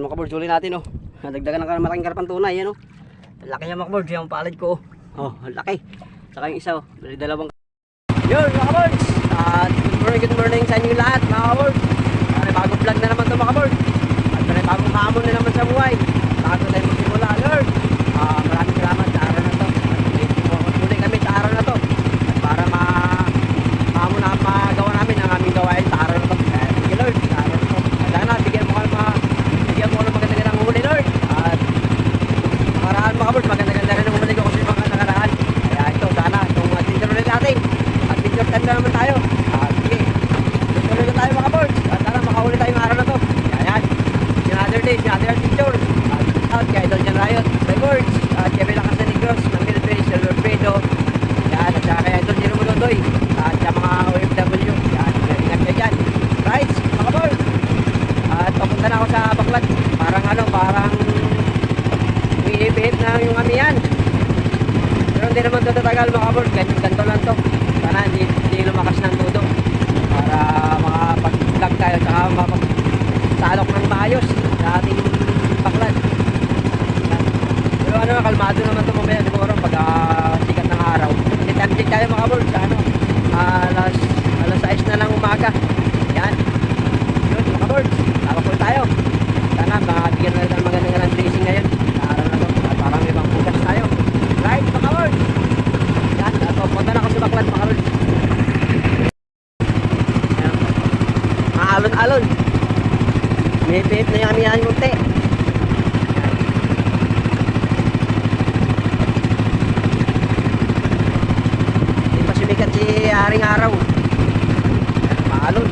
Mga kabords, huli natin oh. Nadagdagan ng malaking karpang tunay yan oh. Laki niya mga kabords, yung palad ko oh. Oh, laki. Saka yung isa oh, dalawang. Yun mga kabords, good morning sa inyo lahat mga kabords. Bagong vlog na naman ito mga kabords. At bagong hamon na naman sa buhay. Bago tayo magsimula Lord, maraming salamat sa araw na to. Muli kami sa araw na to. At para hamon na magawa namin ang aming gawain sa araw na to. Thank you Lord sa araw na to. Sana bigyan mo ng magandang huli Lord. At nakaraan mga kabords, magandang rin ang huli ko kasi mga nakaraan. Kaya ito sana itong adventure ulit natin. Adventure time na naman tayo. Sige, tuloy na tayo mga kabords. At sana makahuli tayong araw na to. Ayan, another day, another adventure. At kay Idol Jan Riot, by Boards, at kay Bela Casanigros, ng Military, Silver Fredo. Yan, at saka kay Idol Jero Mudodoy. At sa mga OFW. Yan, ingat kayo dyan. Right, mga boards. At papunta na ako sa Baklad. Parang umiipit na yung amihan. Pero hindi naman ito tatagal mga boards. Ganto lang to. Sana hindi lumakas ng tudo. Para makapag-vlog tayo at saka makapag-salok ng maayos sa ating Baklad. Pero kalmado naman ito mamaya siguro pag sikat ng araw. Hindi time check tayo mga boards. Alas 6 na lang umaga. Yan. Yun mga boards. Tawag po tayo. Sana bigyan na rin ang magandang dressing ngayon. Sa araw na ito. At parang ibang bukas tayo. Right mga boards. Yan. At punta na ako sa Baklad mga boards. Alon-alon. May pip na yung amihan mo te. Hindi pa sumikat si Haring Araw. Maalon.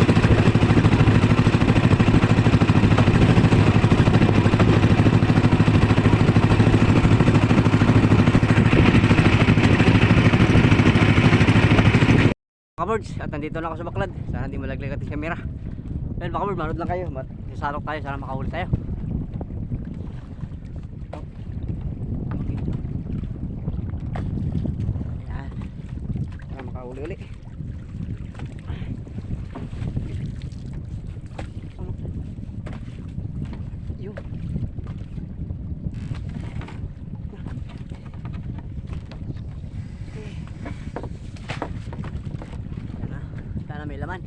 Kabords, at nandito na ako sa Baklad. Sana hindi malaglag at yung camera. Well, baka manood lang kayo. Sasalok tayo, sana makahuli tayo. Ayan. Sana makahuli uli. Yun. Sana may laman.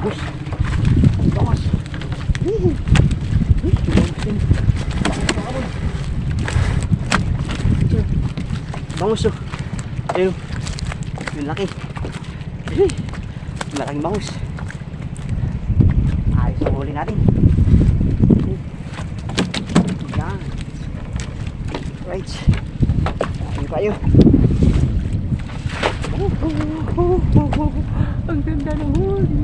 Bus. Bangus. Bangus oh. Ayun. Yung laki. Malaking bangus. Ayos ang huli natin. Yan. Right. Ayun tayo. Ang ganda ng huli.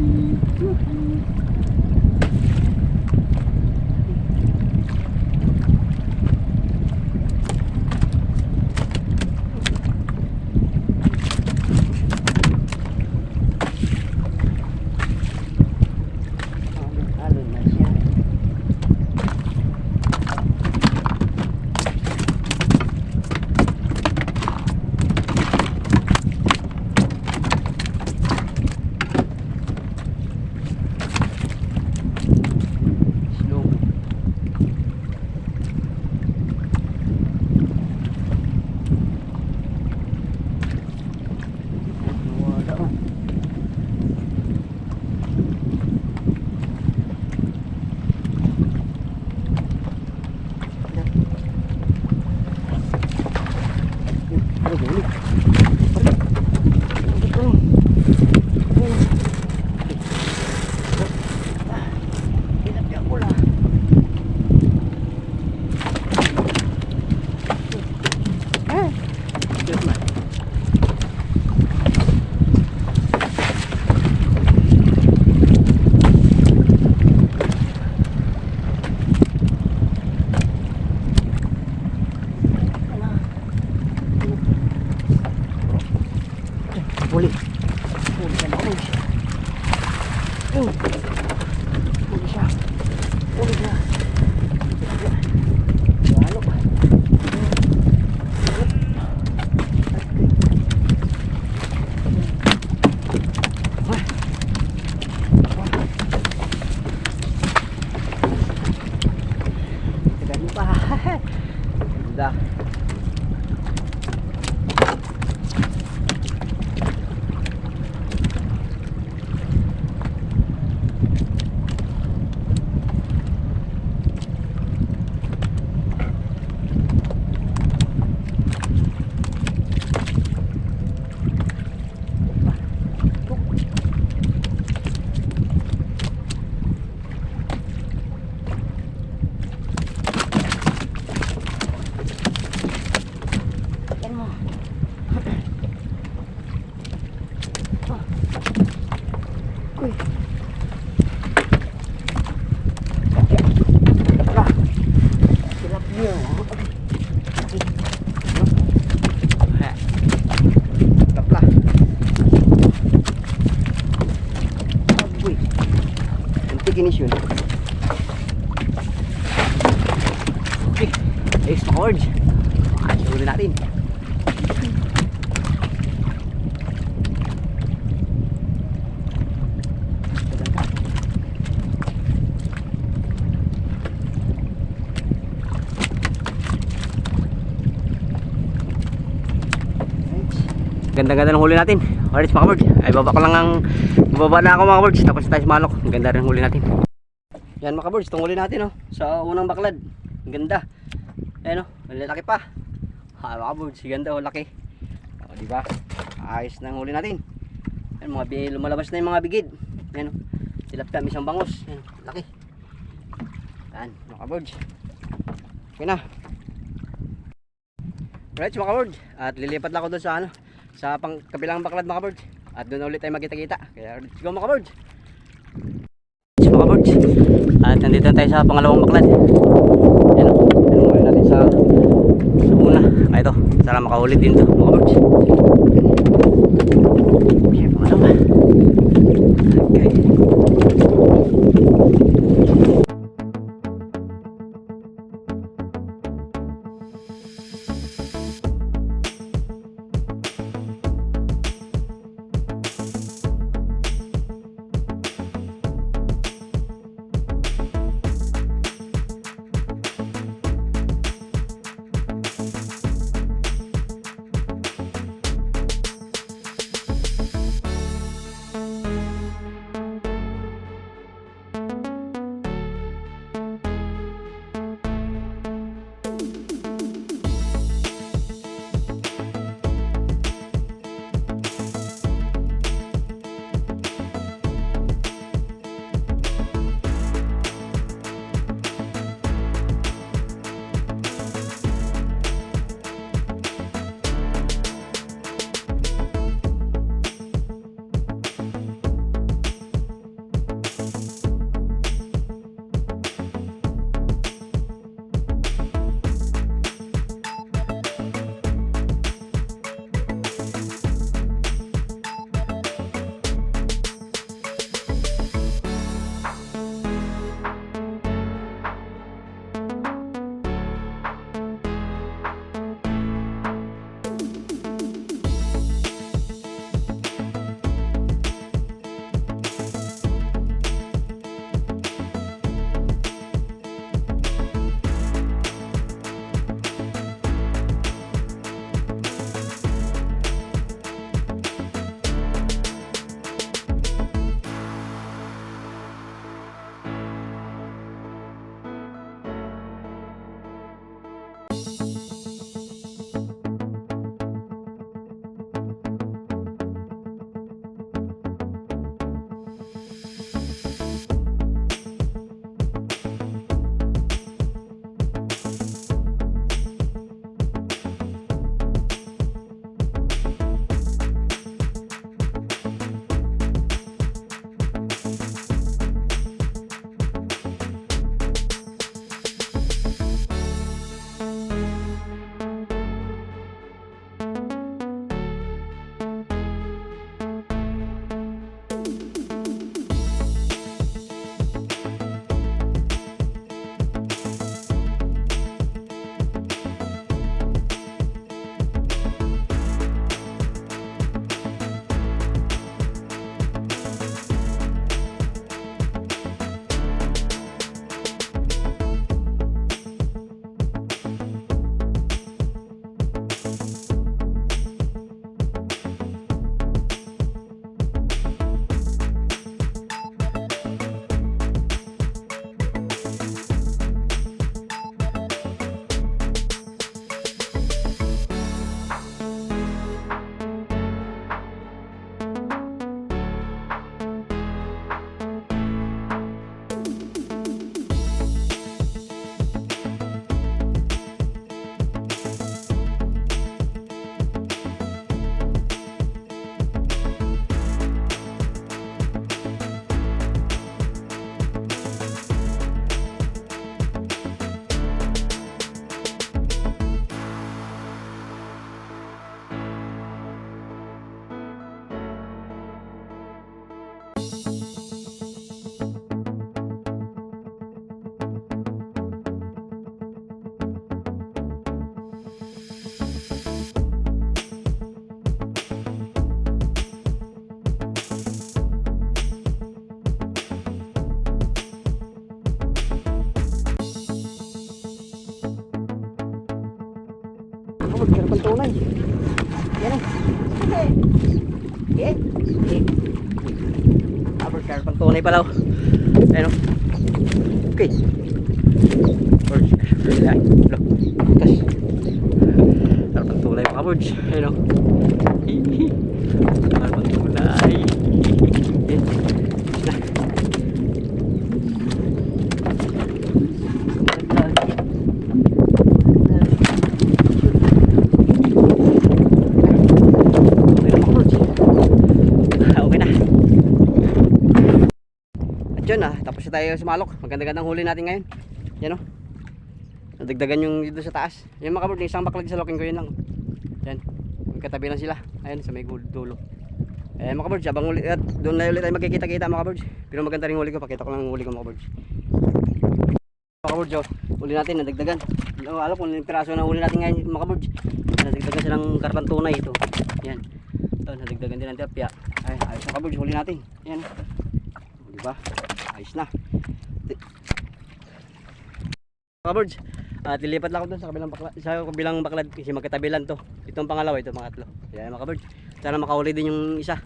Huli. Huli siya na huli. Huli siya. Huli siya. Lalo. Tagal mo pa. Ganda. Uy. Tilapia. Tapla. Uy. Nanti ginis yun. Okay. Ayos na cord. Ayos ulit natin. Ganda-ganda ng huli natin. Alright mga birds. Ay baba ko lang ang bababa na ako mga birds. Tapos tayo sa manok. Ang ganda rin huli natin. Yan mga birds. Itong huli natin oh. Sa unang baklad. Ang ganda. Ayan oh. Malaki pa. Ha mga birds. Ganda oh. Laki. O diba? Ayos na ang huli natin. Ayan mga lumalabas na yung mga bigid. Ayan oh. Tilapia. Isang bangus. Ayan. Laki. Ayan mga birds. Okay na. Alright mga birds. At lilipat lang ako doon sa ano. Sa kabilang baklad mga birds. At doon ulit tayo magkita-kita. Kaya let's go mga birds. Mga birds. At nandito tayo sa pangalawang baklad. Yan o. Yan muna natin sa una. Ay ito. Sana makaulit din to mga birds. Yan pangalawa. Okay. karpang tunay. Yan o. Abor, karpang tunay pala o. Ayan o. Okay. Birds. Ayan. Bukas. Karpang tunay mga birds. Ayan o. Karpang tunay. Yun tapos na tayo sumalok. Maganda-gandang huli natin ngayon. Yan o. Nadagdagan yung dito sa taas. Yung mga kabord, isang baklag sa loking ko yun lang. Yan. Magkatabi lang sila. Ayan, sa may dulo. Mga kabord, sabang ulit. Doon na ulit tayo magkikita-kita mga kabord. Pero maganda rin huli ko. Pakita ko lang huli ko mga kabord. Mga kabord, huli natin, nadagdagan. Alam kung yung piraso na huli natin ngayon mga kabord. Nadagdagan silang karpang tunay ito. Yan. Ito, nadagdagan din ang tilapia. Ay, ayos mga kabord, huli natin. Yan. Diba? Ayos na. Mga birds, lilipat lang ako dun sa kabilang baklad kasi magkatabilan to. Itong pangalawa, ito mga tatlo. Kaya mga birds, sana makahuli din yung isa.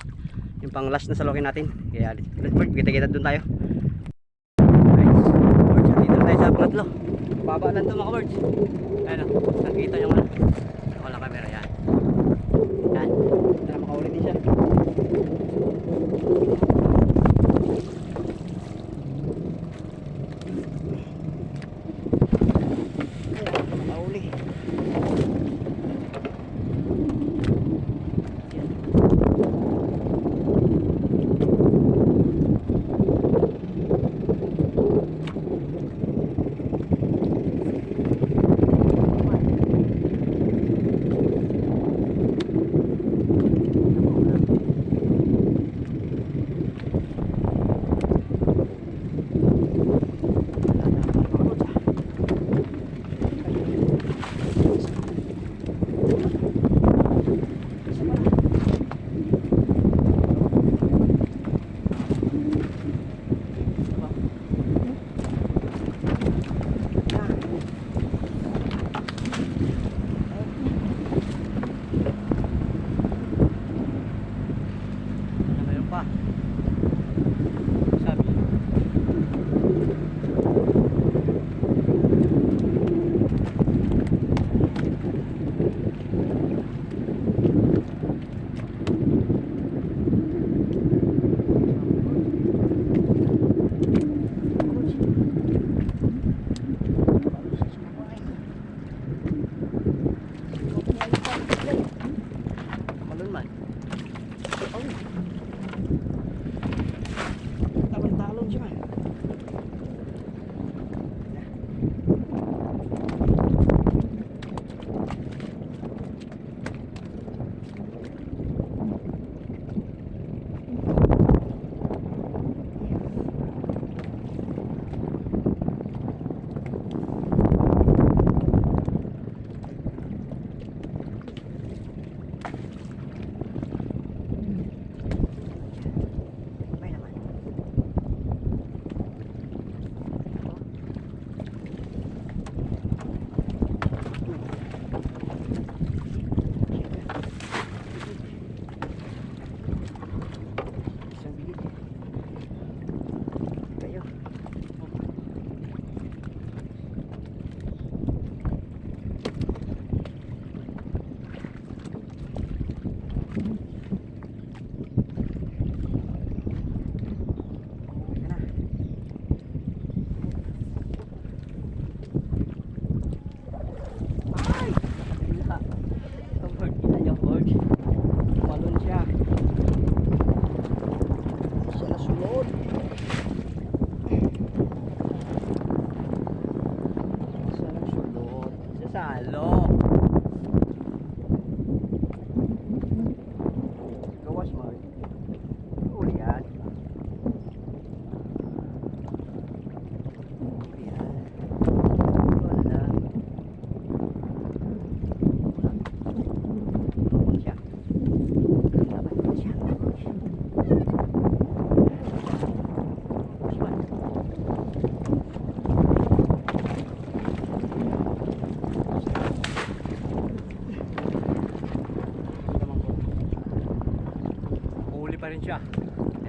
Yung pang last na salokin natin. Kaya let's bird, kita-kita dun tayo. Birds, dito tayo sa pangatlo. Baba lang to mga birds. Ayan o, nakita yung ano. Wala camera, yan. Yan, sana makahuli din siya.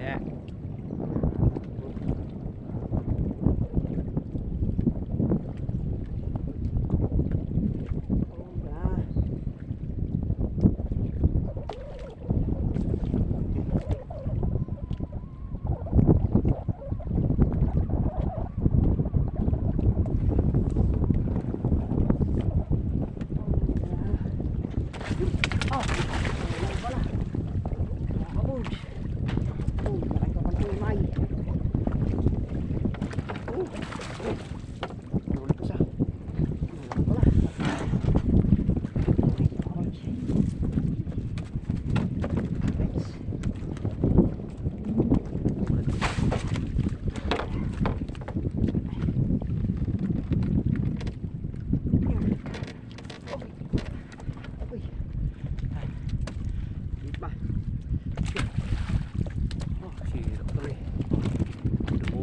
Ayan.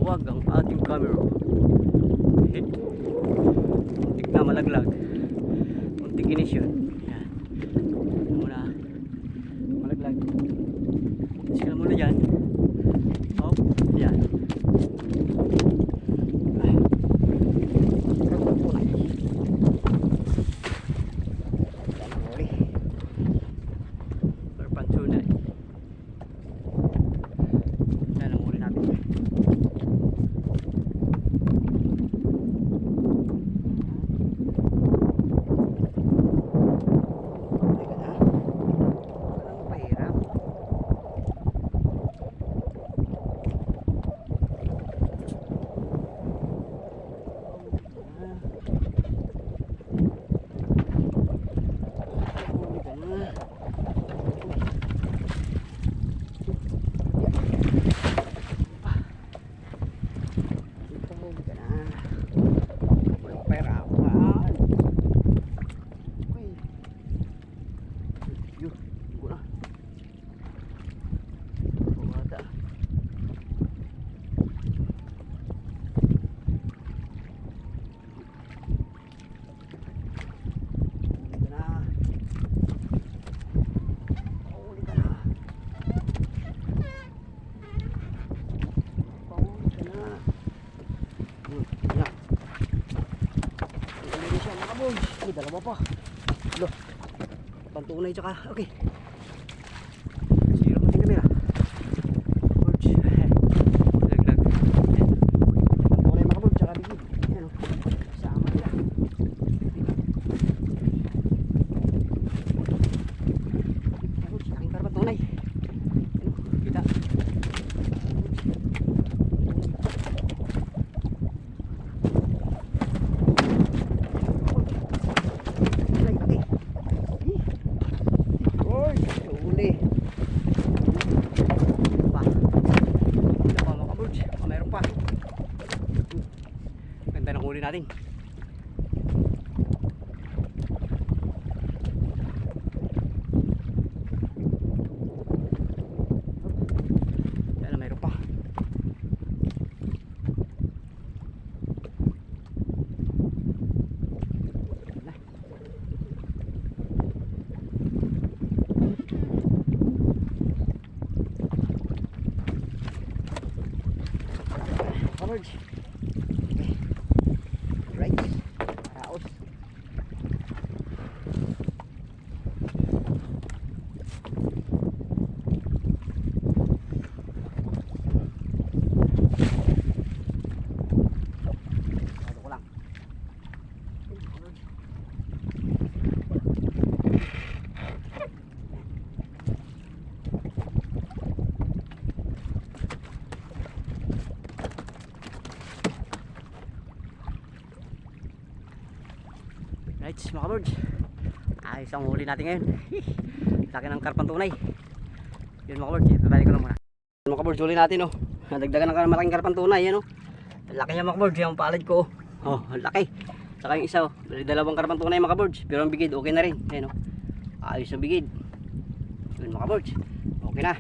Huwag ang ating camera. Muntik na malaglag. Muntik inis yun. Yan. Muna. Malaglag. Tapos ka muna dyan. Oh, yan. Perpantunay. Yan ang uli natin. Ay, dalawa pa. Lo. Pantunay tsaka. Okay. Siro mo din kamera. Birds. Laglag. Pantunay mga birds tsaka bigid. Ayan o. Sama nila. Birds. Laking karpa tunay. Ayan o. Kita. Ganda ng huli natin. Yan na, mayroon pa. Coverage. Right. Raos. Ano ko lang. Right, mga birds. Ayos ang huli natin ngayon. Laki ng karpang tunay. Yun mga birds, tatali ko lang muna. Mga birds, huli natin oh. Nadagdagan ng malaking karpang tunay yan oh. Laki niya mga birds, yung palad ko oh. Oh, laki. Saka yung isa oh, dalawang karpang tunay mga birds. Pero ang bigid, okay na rin. Ayan oh. Ayos ang bigid. Yun mga birds, okay na.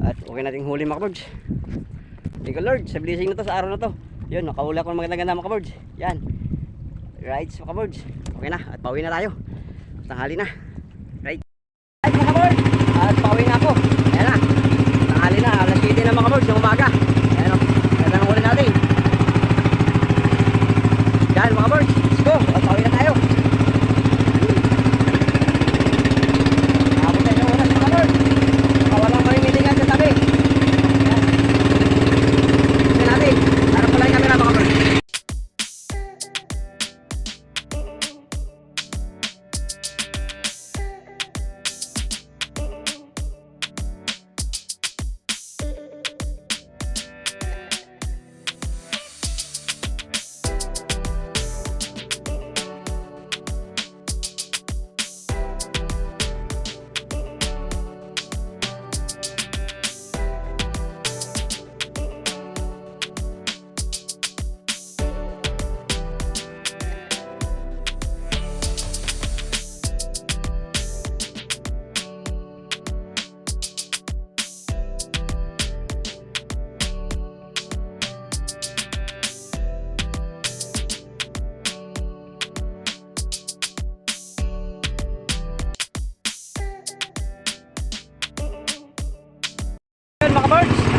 At okay nating huli mga birds. Thank you Lord, sa blessing na to, sa araw na to. Yun, nakahuli ako ng maganda-ganda mga birds. Yan. Right, mga birds. Okay na, at pauwi na tayo. Tanghali na. Right. Right mga birds. At pauwi na ako. Ayan na. Tanghali na, alas 7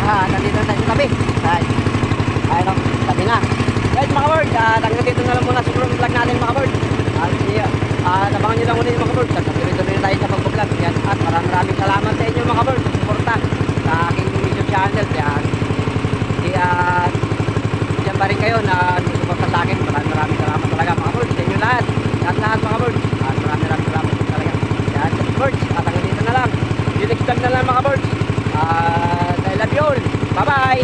nandito na tayo sa tabi. Ayun o, tabi na. Guys mga kabord, hanggang dito na lang muna siguro yung vlog natin mga kabord. Abangan nyo lang muna yung mga kabord. Tuloy-tuloy na tayo sa pag-vlog. Yan. At maraming salamat sa inyo mga kabord. Suporta sa aking YouTube channel. Kaya diyan pa rin kayo na susuporta sa akin. Maraming salamat talaga mga kabord. Sa inyo lahat. Lahat mga kabord. Maraming salamat talaga. Yan sa kabord. At hanggang dito na lang. Yung next vlog na lang mga kabord. I love you all. Bye bye.